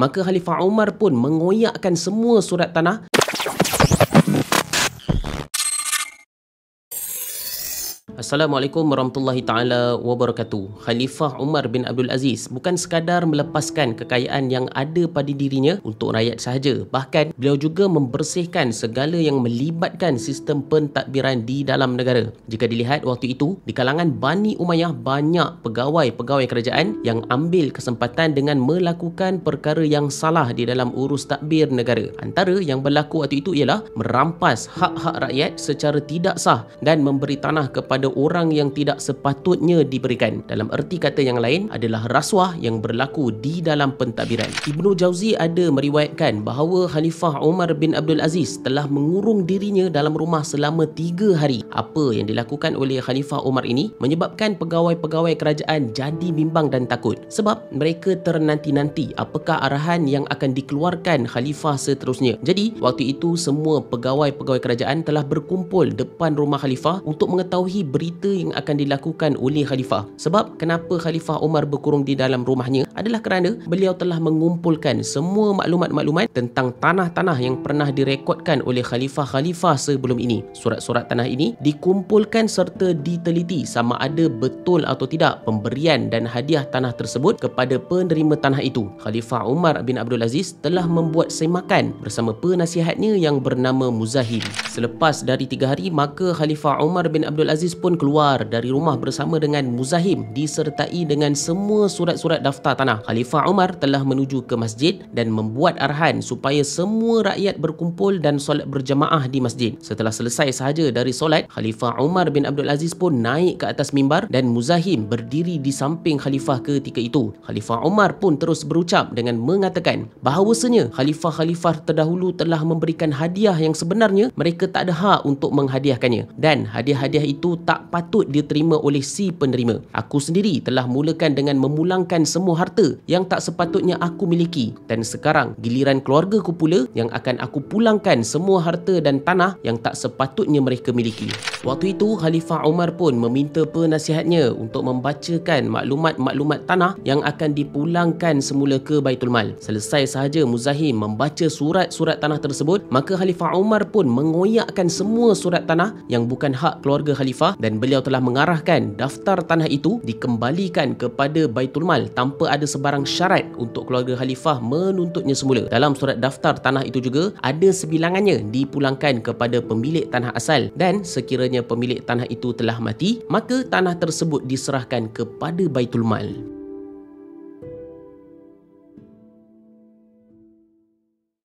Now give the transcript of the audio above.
maka Khalifah Umar pun mengoyakkan semua surat tanah. Assalamualaikum warahmatullahi taala wabarakatuh. Khalifah Umar bin Abdul Aziz bukan sekadar melepaskan kekayaan yang ada pada dirinya untuk rakyat sahaja, bahkan beliau juga membersihkan segala yang melibatkan sistem pentadbiran di dalam negara. Jika dilihat waktu itu, di kalangan Bani Umayyah banyak pegawai-pegawai kerajaan yang ambil kesempatan dengan melakukan perkara yang salah di dalam urus tadbir negara. Antara yang berlaku waktu itu ialah merampas hak-hak rakyat secara tidak sah dan memberi tanah kepada orang yang tidak sepatutnya diberikan. Dalam erti kata yang lain adalah rasuah yang berlaku di dalam pentadbiran. Ibnu Jauzi ada meriwayatkan bahawa Khalifah Umar bin Abdul Aziz telah mengurung dirinya dalam rumah selama 3 hari. Apa yang dilakukan oleh Khalifah Umar ini menyebabkan pegawai-pegawai kerajaan jadi bimbang dan takut, sebab mereka ternanti-nanti apakah arahan yang akan dikeluarkan Khalifah seterusnya. Jadi waktu itu semua pegawai-pegawai kerajaan telah berkumpul depan rumah Khalifah untuk mengetahui berita yang akan dilakukan oleh Khalifah. Sebab kenapa Khalifah Umar berkurung di dalam rumahnya adalah kerana beliau telah mengumpulkan semua maklumat-maklumat tentang tanah-tanah yang pernah direkodkan oleh khalifah-khalifah sebelum ini. Surat-surat tanah ini dikumpulkan serta diteliti sama ada betul atau tidak pemberian dan hadiah tanah tersebut kepada penerima tanah itu. Khalifah Umar bin Abdul Aziz telah membuat semakan bersama penasihatnya yang bernama Muzahim. Selepas dari 3 hari, maka Khalifah Umar bin Abdul Aziz pun keluar dari rumah bersama dengan Muzahim disertai dengan semua surat-surat daftar tanah. Khalifah Umar telah menuju ke masjid dan membuat arahan supaya semua rakyat berkumpul dan solat berjamaah di masjid. Setelah selesai sahaja dari solat, Khalifah Umar bin Abdul Aziz pun naik ke atas mimbar dan Muzahim berdiri di samping Khalifah ketika itu. Khalifah Umar pun terus berucap dengan mengatakan bahawasanya khalifah-khalifah terdahulu telah memberikan hadiah yang sebenarnya mereka tak ada hak untuk menghadiahkannya, dan hadiah-hadiah itu tak patut diterima oleh si penerima. Aku sendiri telah mulakan dengan memulangkan semua harta yang tak sepatutnya aku miliki, dan sekarang giliran keluargaku pula yang akan aku pulangkan semua harta dan tanah yang tak sepatutnya mereka miliki. Waktu itu Khalifah Umar pun meminta penasihatnya untuk membacakan maklumat-maklumat tanah yang akan dipulangkan semula ke Baitul Mal. Selesai sahaja Muzahim membaca surat-surat tanah tersebut, maka Khalifah Umar pun mengoyakkan semua surat tanah yang bukan hak keluarga Khalifah, dan beliau telah mengarahkan daftar tanah itu dikembalikan kepada Baitul Mal tanpa ada sebarang syarat untuk keluarga Khalifah menuntutnya semula. Dalam surat daftar tanah itu juga ada sebilangannya dipulangkan kepada pemilik tanah asal, dan sekiranya pemilik tanah itu telah mati, maka tanah tersebut diserahkan kepada Baitul Mal.